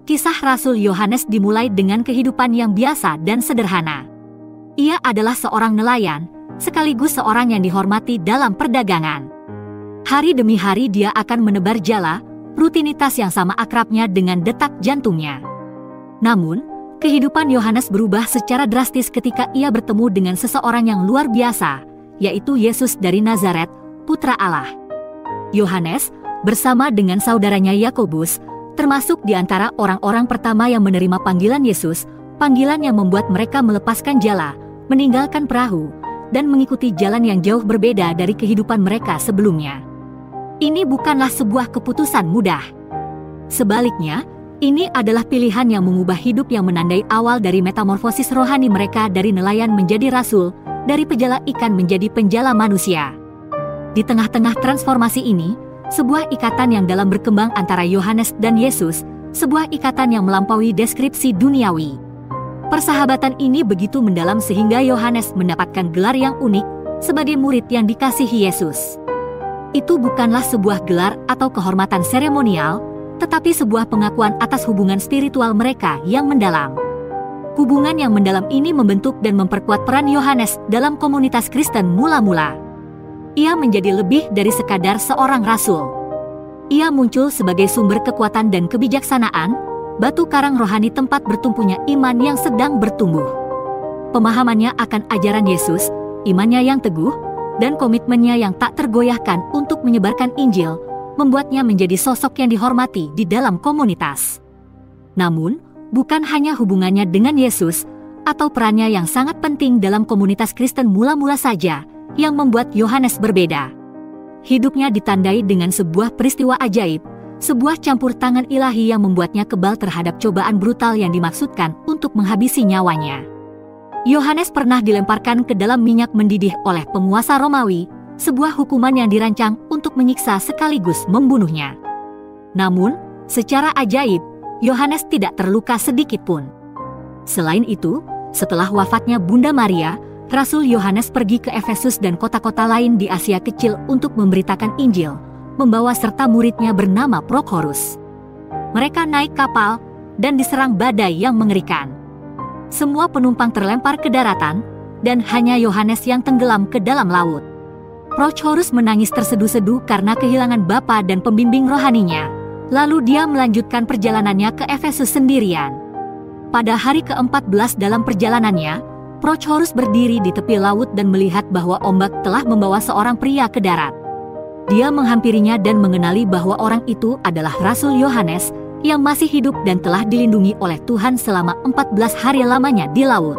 Kisah Rasul Yohanes dimulai dengan kehidupan yang biasa dan sederhana. Ia adalah seorang nelayan, sekaligus seorang yang dihormati dalam perdagangan. Hari demi hari dia akan menebar jala, rutinitas yang sama akrabnya dengan detak jantungnya. Namun, kehidupan Yohanes berubah secara drastis ketika ia bertemu dengan seseorang yang luar biasa, yaitu Yesus dari Nazaret, Putra Allah. Yohanes, bersama dengan saudaranya Yakobus, termasuk di antara orang-orang pertama yang menerima panggilan Yesus, panggilan yang membuat mereka melepaskan jala, meninggalkan perahu, dan mengikuti jalan yang jauh berbeda dari kehidupan mereka sebelumnya. Ini bukanlah sebuah keputusan mudah. Sebaliknya, ini adalah pilihan yang mengubah hidup yang menandai awal dari metamorfosis rohani mereka dari nelayan menjadi rasul, dari pejala ikan menjadi penjala manusia. Di tengah-tengah transformasi ini, sebuah ikatan yang dalam berkembang antara Yohanes dan Yesus, sebuah ikatan yang melampaui deskripsi duniawi. Persahabatan ini begitu mendalam sehingga Yohanes mendapatkan gelar yang unik sebagai murid yang dikasihi Yesus. Itu bukanlah sebuah gelar atau kehormatan seremonial, tetapi sebuah pengakuan atas hubungan spiritual mereka yang mendalam. Hubungan yang mendalam ini membentuk dan memperkuat peran Yohanes dalam komunitas Kristen mula-mula. Ia menjadi lebih dari sekadar seorang rasul. Ia muncul sebagai sumber kekuatan dan kebijaksanaan, batu karang rohani tempat bertumpunya iman yang sedang bertumbuh. Pemahamannya akan ajaran Yesus, imannya yang teguh, dan komitmennya yang tak tergoyahkan untuk menyebarkan Injil, membuatnya menjadi sosok yang dihormati di dalam komunitas. Namun, bukan hanya hubungannya dengan Yesus, atau perannya yang sangat penting dalam komunitas Kristen mula-mula saja, yang membuat Yohanes berbeda. Hidupnya ditandai dengan sebuah peristiwa ajaib, sebuah campur tangan ilahi yang membuatnya kebal terhadap cobaan brutal yang dimaksudkan untuk menghabisi nyawanya. Yohanes pernah dilemparkan ke dalam minyak mendidih oleh penguasa Romawi, sebuah hukuman yang dirancang untuk menyiksa sekaligus membunuhnya. Namun, secara ajaib, Yohanes tidak terluka sedikit pun. Selain itu, setelah wafatnya Bunda Maria, Rasul Yohanes pergi ke Efesus dan kota-kota lain di Asia Kecil untuk memberitakan Injil, membawa serta muridnya bernama Prokhorus. Mereka naik kapal dan diserang badai yang mengerikan. Semua penumpang terlempar ke daratan, dan hanya Yohanes yang tenggelam ke dalam laut. Prokhorus menangis terseduh-seduh karena kehilangan bapa dan pembimbing rohaninya, lalu dia melanjutkan perjalanannya ke Efesus sendirian. Pada hari ke-14 dalam perjalanannya, Prokhorus berdiri di tepi laut dan melihat bahwa ombak telah membawa seorang pria ke darat. Dia menghampirinya dan mengenali bahwa orang itu adalah Rasul Yohanes yang masih hidup dan telah dilindungi oleh Tuhan selama 14 hari lamanya di laut.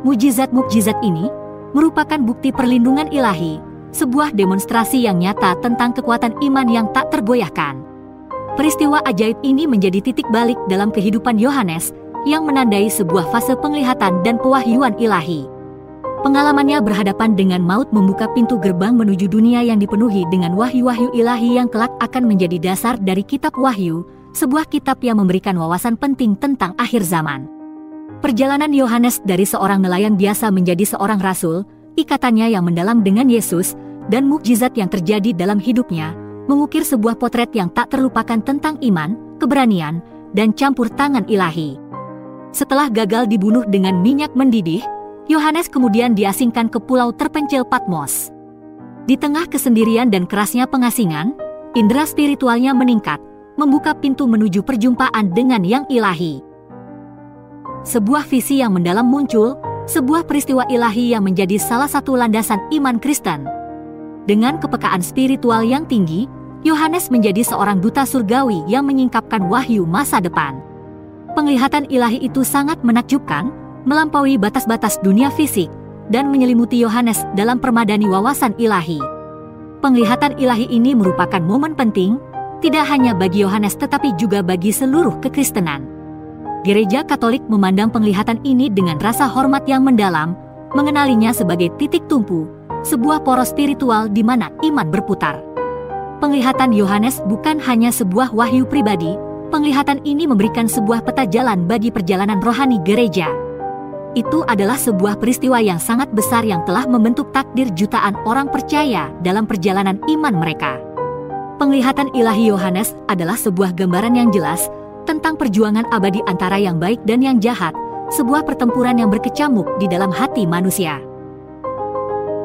Mukjizat-mukjizat ini merupakan bukti perlindungan ilahi, sebuah demonstrasi yang nyata tentang kekuatan iman yang tak tergoyahkan. Peristiwa ajaib ini menjadi titik balik dalam kehidupan Yohanes, yang menandai sebuah fase penglihatan dan pewahyuan ilahi. Pengalamannya berhadapan dengan maut membuka pintu gerbang menuju dunia yang dipenuhi dengan wahyu-wahyu ilahi yang kelak akan menjadi dasar dari kitab Wahyu, sebuah kitab yang memberikan wawasan penting tentang akhir zaman. Perjalanan Yohanes dari seorang nelayan biasa menjadi seorang rasul, ikatannya yang mendalam dengan Yesus, dan mukjizat yang terjadi dalam hidupnya, mengukir sebuah potret yang tak terlupakan tentang iman, keberanian, dan campur tangan ilahi. Setelah gagal dibunuh dengan minyak mendidih, Yohanes kemudian diasingkan ke pulau terpencil Patmos. Di tengah kesendirian dan kerasnya pengasingan, indera spiritualnya meningkat, membuka pintu menuju perjumpaan dengan yang ilahi. Sebuah visi yang mendalam muncul, sebuah peristiwa ilahi yang menjadi salah satu landasan iman Kristen. Dengan kepekaan spiritual yang tinggi, Yohanes menjadi seorang duta surgawi yang menyingkapkan wahyu masa depan. Penglihatan ilahi itu sangat menakjubkan, melampaui batas-batas dunia fisik, dan menyelimuti Yohanes dalam permadani wawasan ilahi. Penglihatan ilahi ini merupakan momen penting, tidak hanya bagi Yohanes tetapi juga bagi seluruh kekristenan. Gereja Katolik memandang penglihatan ini dengan rasa hormat yang mendalam, mengenalinya sebagai titik tumpu, sebuah poros spiritual di mana iman berputar. Penglihatan Yohanes bukan hanya sebuah wahyu pribadi, penglihatan ini memberikan sebuah peta jalan bagi perjalanan rohani gereja. Itu adalah sebuah peristiwa yang sangat besar yang telah membentuk takdir jutaan orang percaya dalam perjalanan iman mereka. Penglihatan ilahi Yohanes adalah sebuah gambaran yang jelas, tentang perjuangan abadi antara yang baik dan yang jahat, sebuah pertempuran yang berkecamuk di dalam hati manusia.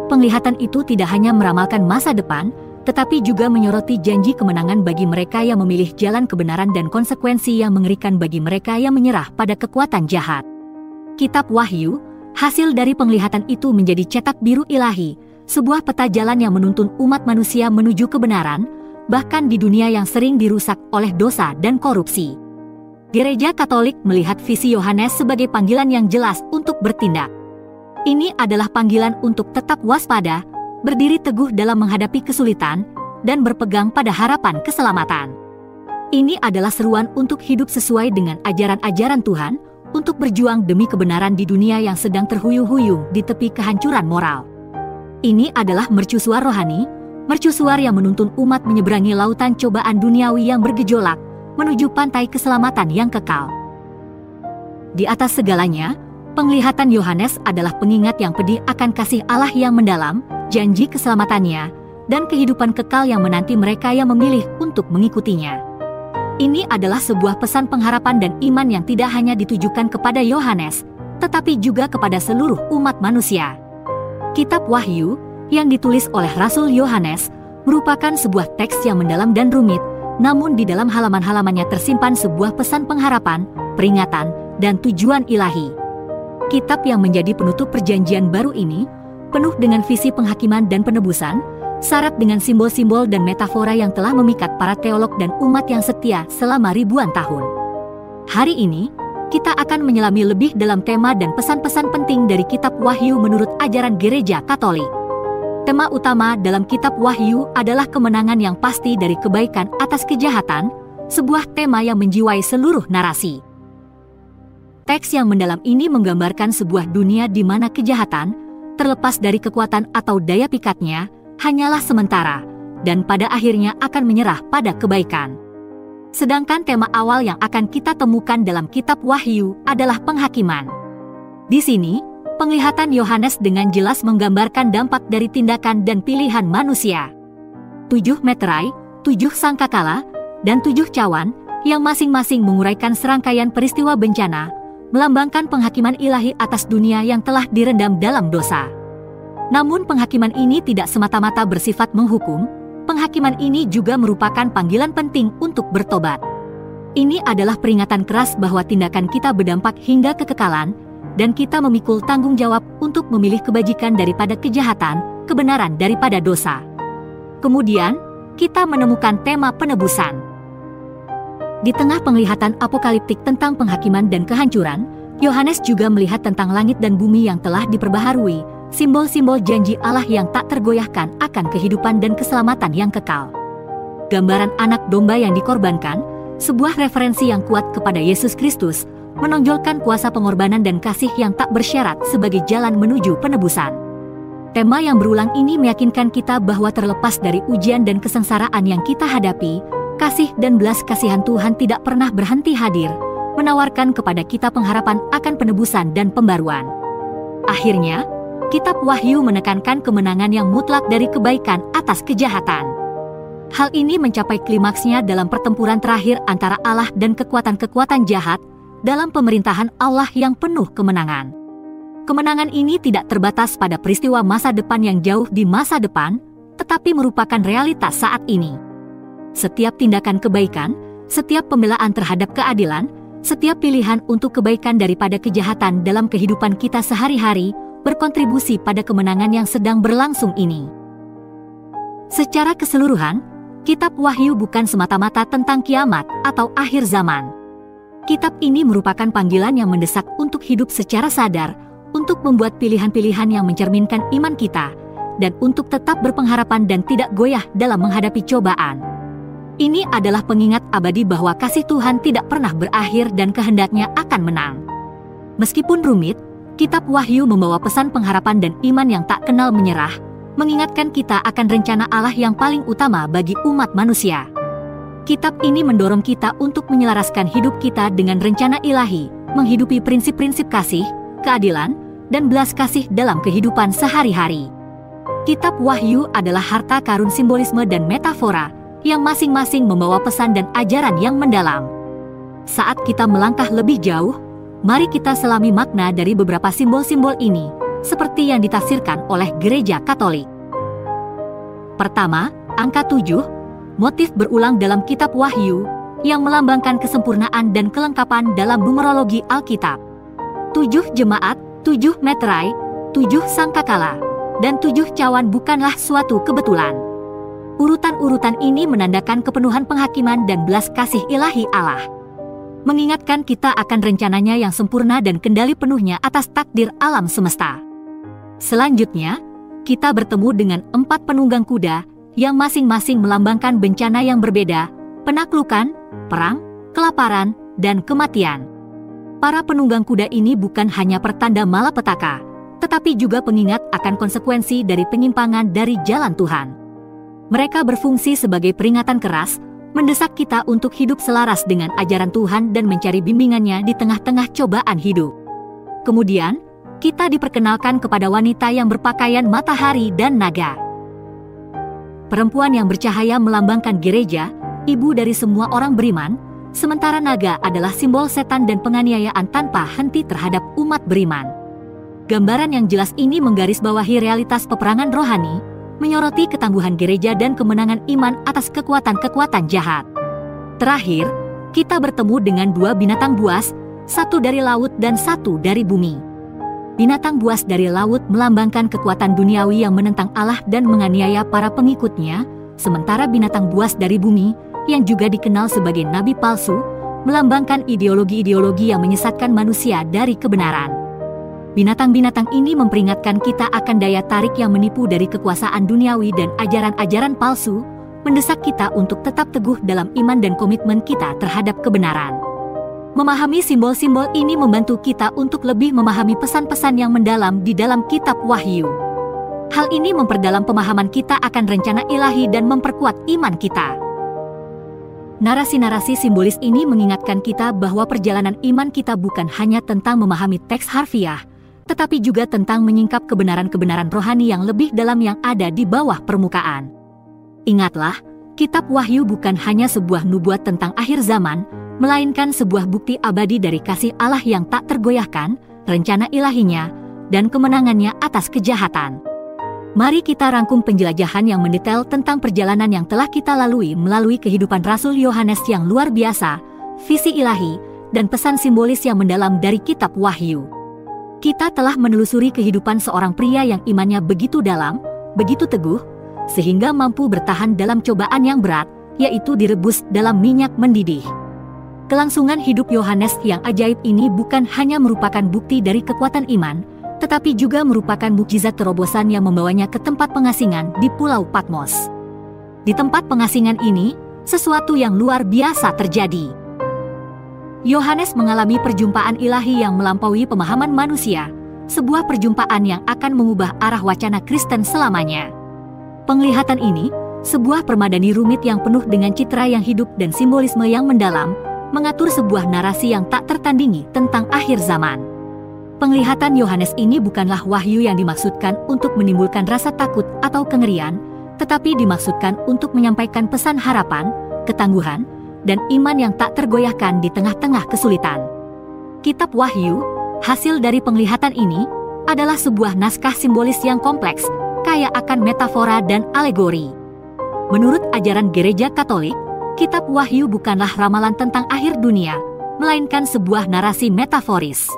Penglihatan itu tidak hanya meramalkan masa depan, tetapi juga menyoroti janji kemenangan bagi mereka yang memilih jalan kebenaran dan konsekuensi yang mengerikan bagi mereka yang menyerah pada kekuatan jahat. Kitab Wahyu, hasil dari penglihatan itu menjadi cetak biru ilahi, sebuah peta jalan yang menuntun umat manusia menuju kebenaran, bahkan di dunia yang sering dirusak oleh dosa dan korupsi. Gereja Katolik melihat visi Yohanes sebagai panggilan yang jelas untuk bertindak. Ini adalah panggilan untuk tetap waspada, berdiri teguh dalam menghadapi kesulitan, dan berpegang pada harapan keselamatan. Ini adalah seruan untuk hidup sesuai dengan ajaran-ajaran Tuhan, untuk berjuang demi kebenaran di dunia yang sedang terhuyung-huyung di tepi kehancuran moral. Ini adalah mercusuar rohani, mercusuar yang menuntun umat menyeberangi lautan cobaan duniawi yang bergejolak, menuju pantai keselamatan yang kekal. Di atas segalanya, penglihatan Yohanes adalah pengingat yang pedih akan kasih Allah yang mendalam, janji keselamatannya, dan kehidupan kekal yang menanti mereka yang memilih untuk mengikutinya. Ini adalah sebuah pesan pengharapan dan iman yang tidak hanya ditujukan kepada Yohanes, tetapi juga kepada seluruh umat manusia. Kitab Wahyu, yang ditulis oleh Rasul Yohanes, merupakan sebuah teks yang mendalam dan rumit, namun di dalam halaman-halamannya tersimpan sebuah pesan pengharapan, peringatan, dan tujuan ilahi. Kitab yang menjadi penutup perjanjian baru ini, penuh dengan visi penghakiman dan penebusan, syarat dengan simbol-simbol dan metafora yang telah memikat para teolog dan umat yang setia selama ribuan tahun. Hari ini, kita akan menyelami lebih dalam tema dan pesan-pesan penting dari Kitab Wahyu menurut ajaran Gereja Katolik. Tema utama dalam Kitab Wahyu adalah kemenangan yang pasti dari kebaikan atas kejahatan, sebuah tema yang menjiwai seluruh narasi. Teks yang mendalam ini menggambarkan sebuah dunia di mana kejahatan, terlepas dari kekuatan atau daya pikatnya, hanyalah sementara, dan pada akhirnya akan menyerah pada kebaikan. Sedangkan tema awal yang akan kita temukan dalam Kitab Wahyu adalah penghakiman. Di sini, penglihatan Yohanes dengan jelas menggambarkan dampak dari tindakan dan pilihan manusia. 7 meterai, 7 sangkakala, dan 7 cawan, yang masing-masing menguraikan serangkaian peristiwa bencana, melambangkan penghakiman ilahi atas dunia yang telah direndam dalam dosa. Namun penghakiman ini tidak semata-mata bersifat menghukum, penghakiman ini juga merupakan panggilan penting untuk bertobat. Ini adalah peringatan keras bahwa tindakan kita berdampak hingga kekekalan, dan kita memikul tanggung jawab untuk memilih kebajikan daripada kejahatan, kebenaran daripada dosa. Kemudian, kita menemukan tema penebusan. Di tengah penglihatan apokaliptik tentang penghakiman dan kehancuran, Yohanes juga melihat tentang langit dan bumi yang telah diperbaharui, simbol-simbol janji Allah yang tak tergoyahkan akan kehidupan dan keselamatan yang kekal. Gambaran anak domba yang dikorbankan, sebuah referensi yang kuat kepada Yesus Kristus, menonjolkan kuasa pengorbanan dan kasih yang tak bersyarat sebagai jalan menuju penebusan. Tema yang berulang ini meyakinkan kita bahwa terlepas dari ujian dan kesengsaraan yang kita hadapi, kasih dan belas kasihan Tuhan tidak pernah berhenti hadir, menawarkan kepada kita pengharapan akan penebusan dan pembaruan. Akhirnya, Kitab Wahyu menekankan kemenangan yang mutlak dari kebaikan atas kejahatan. Hal ini mencapai klimaksnya dalam pertempuran terakhir antara Allah dan kekuatan-kekuatan jahat dalam pemerintahan Allah yang penuh kemenangan. Kemenangan ini tidak terbatas pada peristiwa masa depan yang jauh di masa depan, tetapi merupakan realitas saat ini. Setiap tindakan kebaikan, setiap pembelaan terhadap keadilan, setiap pilihan untuk kebaikan daripada kejahatan dalam kehidupan kita sehari-hari, berkontribusi pada kemenangan yang sedang berlangsung ini. Secara keseluruhan, Kitab Wahyu bukan semata-mata tentang kiamat atau akhir zaman. Kitab ini merupakan panggilan yang mendesak untuk hidup secara sadar, untuk membuat pilihan-pilihan yang mencerminkan iman kita, dan untuk tetap berpengharapan dan tidak goyah dalam menghadapi cobaan. Ini adalah pengingat abadi bahwa kasih Tuhan tidak pernah berakhir dan kehendaknya akan menang. Meskipun rumit, Kitab Wahyu membawa pesan pengharapan dan iman yang tak kenal menyerah, mengingatkan kita akan rencana Allah yang paling utama bagi umat manusia. Kitab ini mendorong kita untuk menyelaraskan hidup kita dengan rencana ilahi, menghidupi prinsip-prinsip kasih, keadilan, dan belas kasih dalam kehidupan sehari-hari. Kitab Wahyu adalah harta karun simbolisme dan metafora, yang masing-masing membawa pesan dan ajaran yang mendalam. Saat kita melangkah lebih jauh, mari kita selami makna dari beberapa simbol-simbol ini, seperti yang ditafsirkan oleh Gereja Katolik. Pertama, angka 7, motif berulang dalam kitab Wahyu, yang melambangkan kesempurnaan dan kelengkapan dalam numerologi Alkitab. 7 jemaat, 7 meterai, 7 sangkakala, dan 7 cawan bukanlah suatu kebetulan. Urutan-urutan ini menandakan kepenuhan penghakiman dan belas kasih ilahi Allah, mengingatkan kita akan rencananya yang sempurna dan kendali penuhnya atas takdir alam semesta. Selanjutnya, kita bertemu dengan 4 penunggang kuda yang masing-masing melambangkan bencana yang berbeda, penaklukan, perang, kelaparan, dan kematian. Para penunggang kuda ini bukan hanya pertanda malapetaka, tetapi juga pengingat akan konsekuensi dari penyimpangan dari jalan Tuhan. Mereka berfungsi sebagai peringatan keras, mendesak kita untuk hidup selaras dengan ajaran Tuhan dan mencari bimbingannya di tengah-tengah cobaan hidup. Kemudian, kita diperkenalkan kepada wanita yang berpakaian matahari dan naga. Perempuan yang bercahaya melambangkan gereja, ibu dari semua orang beriman, sementara naga adalah simbol setan dan penganiayaan tanpa henti terhadap umat beriman. Gambaran yang jelas ini menggarisbawahi realitas peperangan rohani, menyoroti ketangguhan gereja dan kemenangan iman atas kekuatan-kekuatan jahat. Terakhir, kita bertemu dengan 2 binatang buas, 1 dari laut dan 1 dari bumi. Binatang buas dari laut melambangkan kekuatan duniawi yang menentang Allah dan menganiaya para pengikutnya, sementara binatang buas dari bumi, yang juga dikenal sebagai nabi palsu, melambangkan ideologi-ideologi yang menyesatkan manusia dari kebenaran. Binatang-binatang ini memperingatkan kita akan daya tarik yang menipu dari kekuasaan duniawi dan ajaran-ajaran palsu, mendesak kita untuk tetap teguh dalam iman dan komitmen kita terhadap kebenaran. Memahami simbol-simbol ini membantu kita untuk lebih memahami pesan-pesan yang mendalam di dalam kitab Wahyu. Hal ini memperdalam pemahaman kita akan rencana ilahi dan memperkuat iman kita. Narasi-narasi simbolis ini mengingatkan kita bahwa perjalanan iman kita bukan hanya tentang memahami teks harfiah, tetapi juga tentang menyingkap kebenaran-kebenaran rohani yang lebih dalam yang ada di bawah permukaan. Ingatlah, kitab Wahyu bukan hanya sebuah nubuat tentang akhir zaman, melainkan sebuah bukti abadi dari kasih Allah yang tak tergoyahkan, rencana ilahinya, dan kemenangannya atas kejahatan. Mari kita rangkum penjelajahan yang mendetail tentang perjalanan yang telah kita lalui melalui kehidupan Rasul Yohanes yang luar biasa, visi ilahi, dan pesan simbolis yang mendalam dari kitab Wahyu. Kita telah menelusuri kehidupan seorang pria yang imannya begitu dalam, begitu teguh, sehingga mampu bertahan dalam cobaan yang berat, yaitu direbus dalam minyak mendidih. Kelangsungan hidup Yohanes yang ajaib ini bukan hanya merupakan bukti dari kekuatan iman, tetapi juga merupakan mukjizat terobosan yang membawanya ke tempat pengasingan di Pulau Patmos. Di tempat pengasingan ini, sesuatu yang luar biasa terjadi. Yohanes mengalami perjumpaan ilahi yang melampaui pemahaman manusia, sebuah perjumpaan yang akan mengubah arah wacana Kristen selamanya. Penglihatan ini, sebuah permadani rumit yang penuh dengan citra yang hidup dan simbolisme yang mendalam, mengatur sebuah narasi yang tak tertandingi tentang akhir zaman. Penglihatan Yohanes ini bukanlah wahyu yang dimaksudkan untuk menimbulkan rasa takut atau kengerian, tetapi dimaksudkan untuk menyampaikan pesan harapan, ketangguhan, dan iman yang tak tergoyahkan di tengah-tengah kesulitan. Kitab Wahyu, hasil dari penglihatan ini, adalah sebuah naskah simbolis yang kompleks, kaya akan metafora dan alegori. Menurut ajaran Gereja Katolik, Kitab Wahyu bukanlah ramalan tentang akhir dunia, melainkan sebuah narasi metaforis.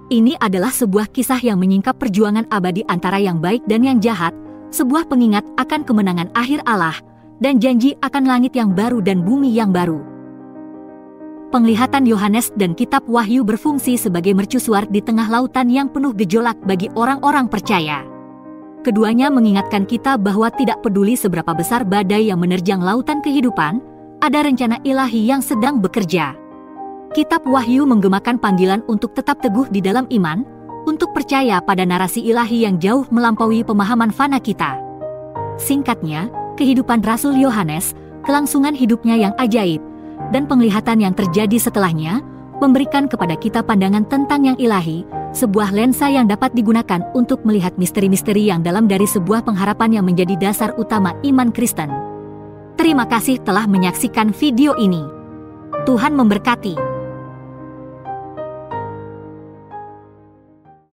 Ini adalah sebuah kisah yang menyingkap perjuangan abadi antara yang baik dan yang jahat, sebuah pengingat akan kemenangan akhir Allah, dan janji akan langit yang baru dan bumi yang baru. Penglihatan Yohanes dan Kitab Wahyu berfungsi sebagai mercusuar di tengah lautan yang penuh gejolak bagi orang-orang percaya. Keduanya mengingatkan kita bahwa tidak peduli seberapa besar badai yang menerjang lautan kehidupan, ada rencana ilahi yang sedang bekerja. Kitab Wahyu menggemakan panggilan untuk tetap teguh di dalam iman, untuk percaya pada narasi ilahi yang jauh melampaui pemahaman fana kita. Singkatnya, kehidupan Rasul Yohanes, kelangsungan hidupnya yang ajaib, dan penglihatan yang terjadi setelahnya, memberikan kepada kita pandangan tentang yang ilahi, sebuah lensa yang dapat digunakan untuk melihat misteri-misteri yang dalam dari sebuah pengharapan yang menjadi dasar utama iman Kristen. Terima kasih telah menyaksikan video ini. Tuhan memberkati.